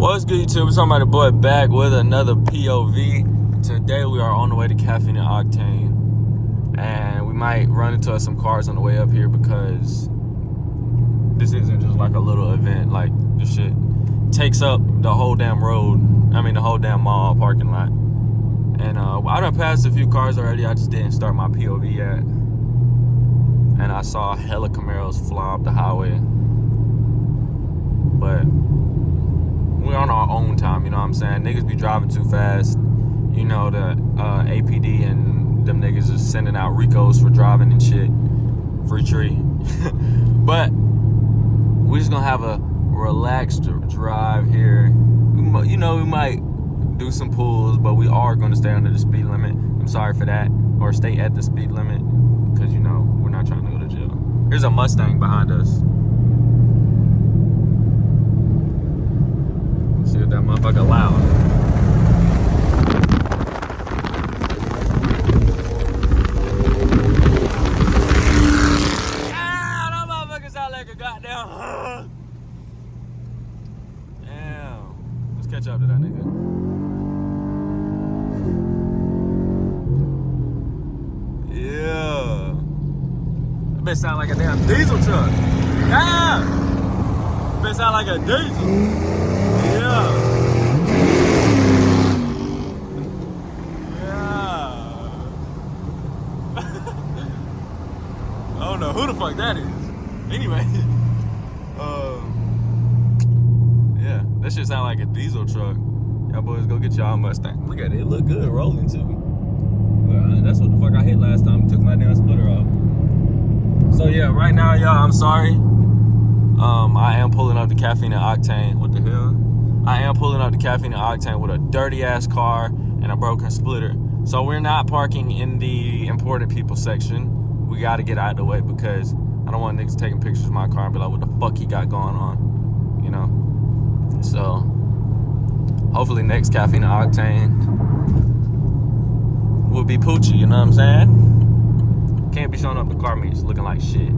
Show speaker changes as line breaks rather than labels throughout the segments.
What's good, YouTube? It's somebody boy back with another POV. Today we are on the way to Caffeine and Octane, and we might run into some cars on the way up here because this isn't just like a little event. Like, this shit takes up the whole damn road. I mean, the whole damn mall parking lot. And I done passed a few cars already. I just didn't start my POV yet. And I saw hella Camaros fly up the highway. But we're on our own time, you know what I'm saying? Niggas be driving too fast. You know, the APD and them niggas is sending out Ricos for driving and shit. Free tree. But we're just gonna have a relaxed drive here. You know, we might do some pulls, but we are gonna stay under the speed limit. I'm sorry for that. Or stay at the speed limit, because, you know, we're not trying to go to jail. Here's a Mustang behind us. See what that motherfucker loud. Ah, that motherfucker sound like a goddamn. Damn. Let's catch up to that nigga. Yeah. That bitch sound like a damn diesel truck. Yeah. That bitch sound like a diesel. Yeah. I don't know who the fuck that is. Anyway, yeah, that shit sound like a diesel truck. Y'all boys go get y'all Mustang. Look at it, it look good rolling too. Well, that's what the fuck I hit last time. Took my damn splitter off. So yeah, right now, y'all, I'm sorry. I am pulling up the Caffeine and Octane. What the hell? I am pulling up the Caffeine and Octane with a dirty ass car and a broken splitter. So we're not parking in the important people section. We gotta get out of the way because I don't want niggas taking pictures of my car and be like, what the fuck he got going on, you know? So hopefully next Caffeine and Octane will be Poochie, you know what I'm saying? Can't be showing up the car meets looking like shit.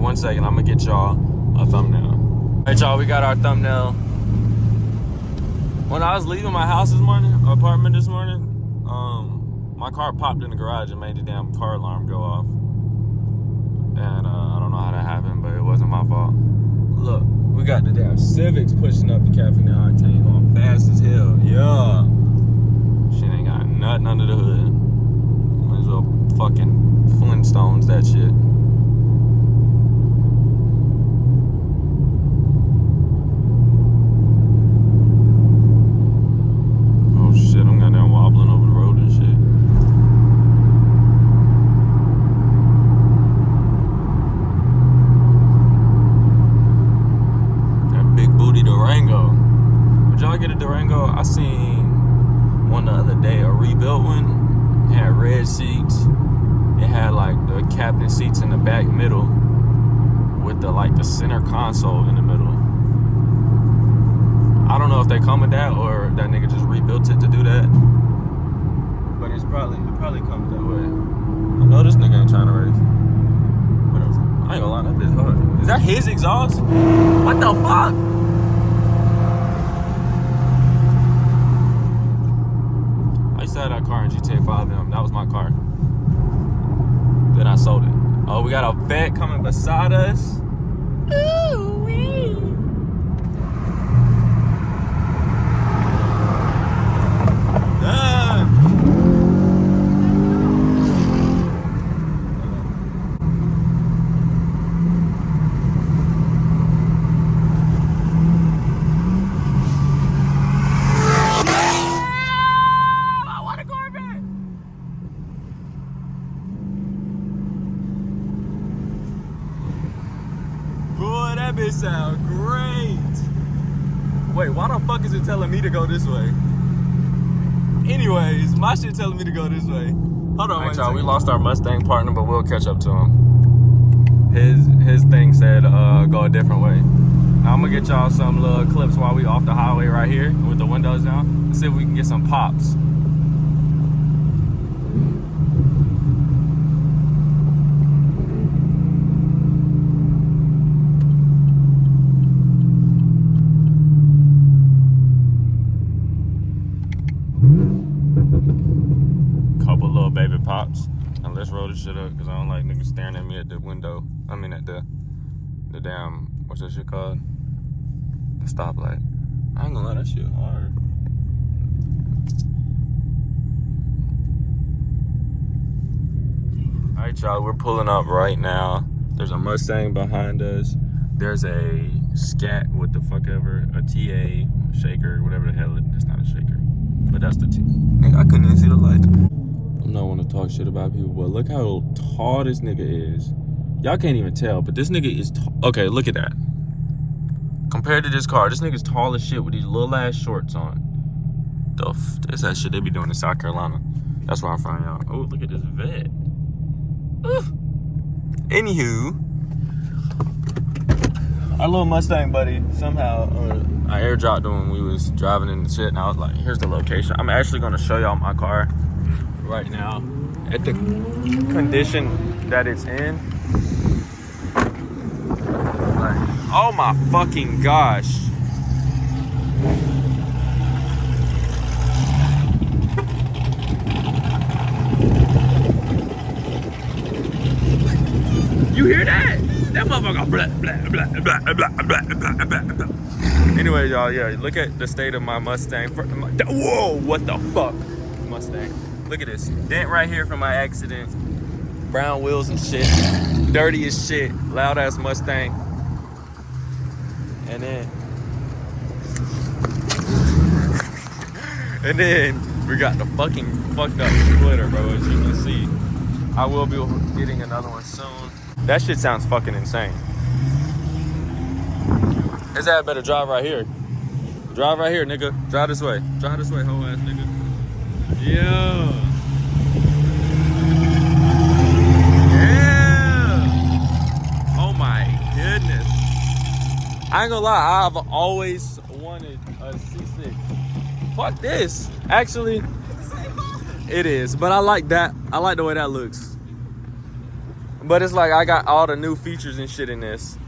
One second, I'm gonna get y'all a thumbnail. All right, y'all, we got our thumbnail. When I was leaving my house this morning, apartment this morning, my car popped in the garage and made the damn car alarm go off. And I don't know how that happened, but it wasn't my fault. Look, we got the damn Civics pushing up the Caffeine and Octane, going fast as hell. Yeah. Shit ain't got nothing under the hood. Might as well fucking Flintstones that shit. Shit, I'm goddamn wobbling over the road and shit. That big booty Durango. Would y'all get a Durango? I seen one the other day, a rebuilt one. It had red seats. It had like the captain seats in the back middle with the like the center console in the middle. I don't know if they come with that or that nigga just rebuilt it to do that. But it probably comes that way. I know this nigga ain't trying to race. Whatever. I ain't gonna lie, that bitch hard. Is that his exhaust? What the fuck? I used to have that car in GTA 5M. That was my car. Then I sold it. Oh, we got a vet coming beside us. Ooh, wee. That bitch sound great. Wait, why the fuck is it telling me to go this way? Anyways, my shit telling me to go this way. Hold on, wait, y'all. We lost our Mustang partner, but we'll catch up to him. His thing said go a different way. Now I'm gonna get y'all some little clips while we off the highway right here with the window windows down. Let's see if we can get some pops. Couple little baby pops. Now let's roll this shit up because I don't like niggas staring at me at the window. I mean at the damn, what's that shit called? The stoplight. I ain't gonna lie, that shit hard. Alright, y'all, we're pulling up right now. There's a Mustang behind us. There's a Scat, what the fuck ever, a TA, shaker, whatever the hell it is. That's not a shaker, but that's the T. Nigga, I couldn't even see the light. I'm not want to talk shit about people, but look how tall this nigga is. Y'all can't even tell, but this nigga is okay, look at that. Compared to this car, this nigga's tall as shit with these little ass shorts on. That's that shit they be doing in South Carolina. That's where I'm from, y'all. Oh, look at this vet. Anywho, our little Mustang buddy, somehow, I airdropped him when we was driving in the shit, and I was like, here's the location. I'm actually gonna show y'all my car right now at the condition that it's in. Like, oh my fucking gosh. You hear that? That motherfucker blah, blah, blah, blah, blah, blah, blah, blah. Anyway, y'all, yeah, look at the state of my Mustang. Whoa, what the fuck? Mustang. Look at this. Dent right here from my accident. Brown wheels and shit. Dirty as shit. Loud ass Mustang. And then we got the fucking fucked up splitter, bro, as you can see. I will be getting another one soon. That shit sounds fucking insane. His ass better drive right here. Drive right here, nigga. Drive this way. Drive this way, hoe ass nigga. Yeah. Yeah. Oh my goodness. I ain't gonna lie, I've always wanted a C6. Fuck this. Actually, it is, but I like that. I like the way that looks. But it's like I got all the new features and shit in this.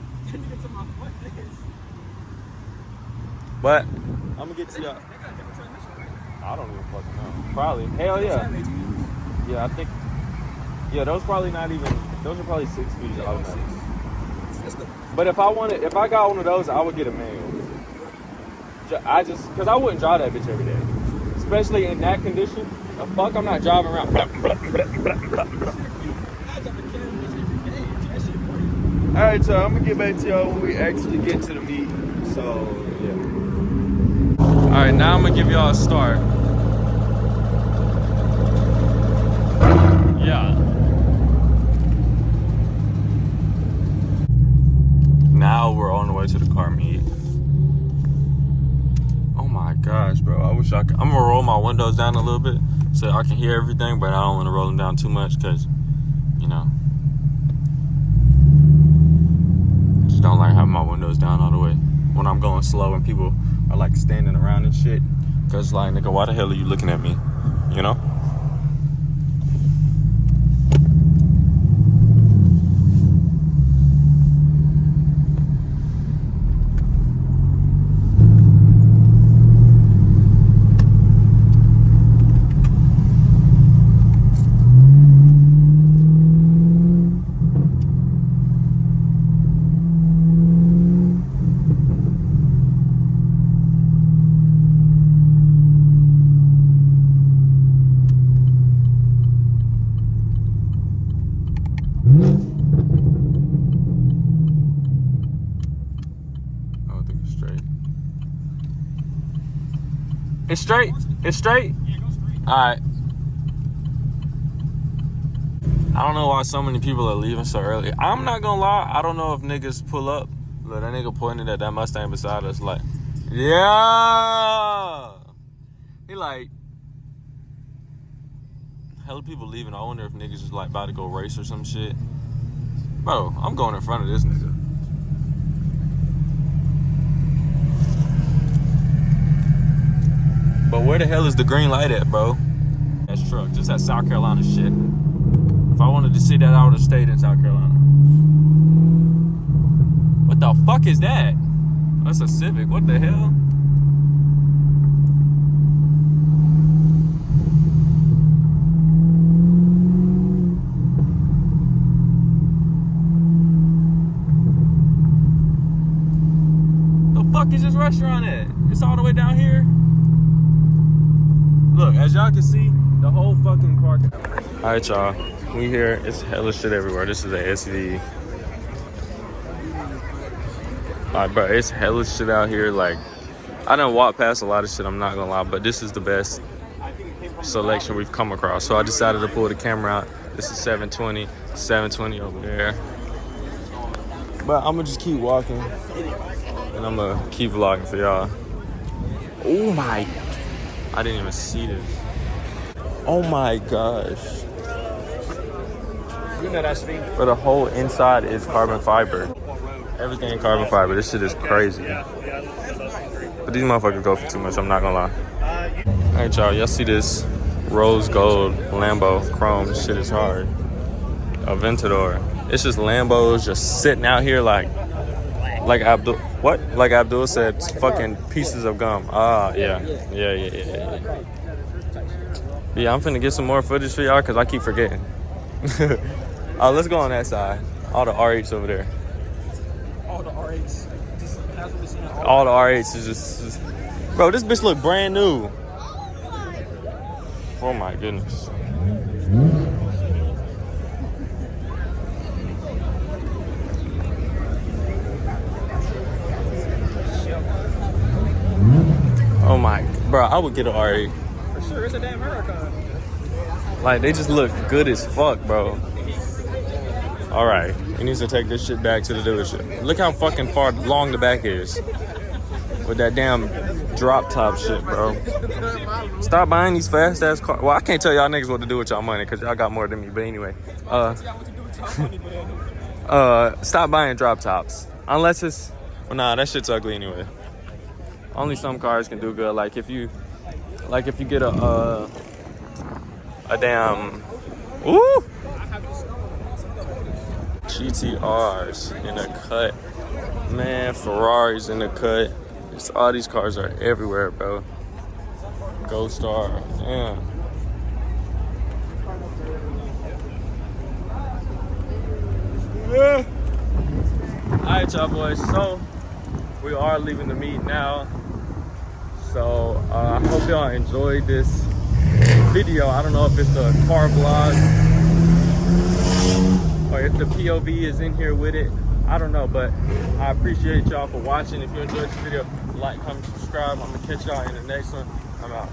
But I'm gonna get to y'all. I don't even fucking know. Probably. Hell yeah. Yeah, I think. Yeah, those probably not even. Those are probably 6 speeds automatic. But if I got one of those, I would get a manual. Cause I wouldn't drive that bitch every day, especially in that condition. The fuck, I'm not driving around. All right, so I'm gonna get back to y'all when we actually get to the meet. So yeah. All right, now I'm gonna give y'all a start. Yeah. Now we're on the way to the car meet. Oh my gosh, bro. I wish I could. I'm gonna roll my windows down a little bit so I can hear everything, but I don't want to roll them down too much because, you know, just don't like having my windows down all the way when I'm going slow and people are like standing around and shit. Because, like, nigga, why the hell are you looking at me? You know? It's straight? It's straight?
Yeah, go straight.
Alright. I don't know why so many people are leaving so early. I'm not gonna lie, I don't know if niggas pull up. Look, that nigga pointed at that Mustang beside us like, yeah! He like, hella people leaving. I wonder if niggas is like about to go race or some shit. Bro, I'm going in front of this nigga. where the hell is the green light at, bro? That's truck. Just that South Carolina shit. If I wanted to see that, I would have stayed in South Carolina. What the fuck is that? That's a Civic. What the hell? The fuck is this restaurant at? It's all the way down here. Look, as y'all can see, the whole fucking park. All right, y'all. We here. It's hella shit everywhere. This is a SV. All right, bro. It's hella shit out here. Like, I done walked past a lot of shit. I'm not gonna lie, but this is the best selection we've come across. So I decided to pull the camera out. This is 720. 720 over there. But I'm gonna just keep walking, and I'm gonna keep vlogging for y'all. Oh my! I didn't even see this. Oh my gosh.
You know that's me.
But the whole inside is carbon fiber. Everything carbon fiber. This shit is crazy. But these motherfuckers go for too much, I'm not gonna lie. Alright, y'all. Y'all see this rose gold Lambo chrome? This shit is hard. Aventador. It's just Lambos just sitting out here like Abdul. What? Like Abdul said, fucking pieces of gum. Ah, yeah. Yeah, I'm finna get some more footage for y'all because I keep forgetting. Let's go on that side. All the R8s over there.
All the R8s.
All the R8s is just... Bro, this bitch look brand new. Oh my goodness. Oh my... Bro, I would get an R8.
For sure, it's a damn Huracan.
Like, they just look good as fuck, bro. All right, he needs to take this shit back to the dealership. Look how fucking far long the back is with that damn drop top shit, bro. Stop buying these fast ass cars. Well, I can't tell y'all niggas what to do with y'all money because y'all got more than me. But anyway, stop buying drop tops unless it's nah, that shit's ugly anyway. Only some cars can do good. Like if you get a damn ooh. GTRs in the cut, man. Ferraris in the cut. All these cars are everywhere, bro. Ghost Star, damn. Yeah. All right, y'all boys. So we are leaving the meet now. So I hope y'all enjoyed this video. I don't know if it's a car vlog or if the POV is in here with it. I don't know, but I appreciate y'all for watching. If you enjoyed this video, like, comment, subscribe. I'm gonna catch y'all in the next one. I'm out.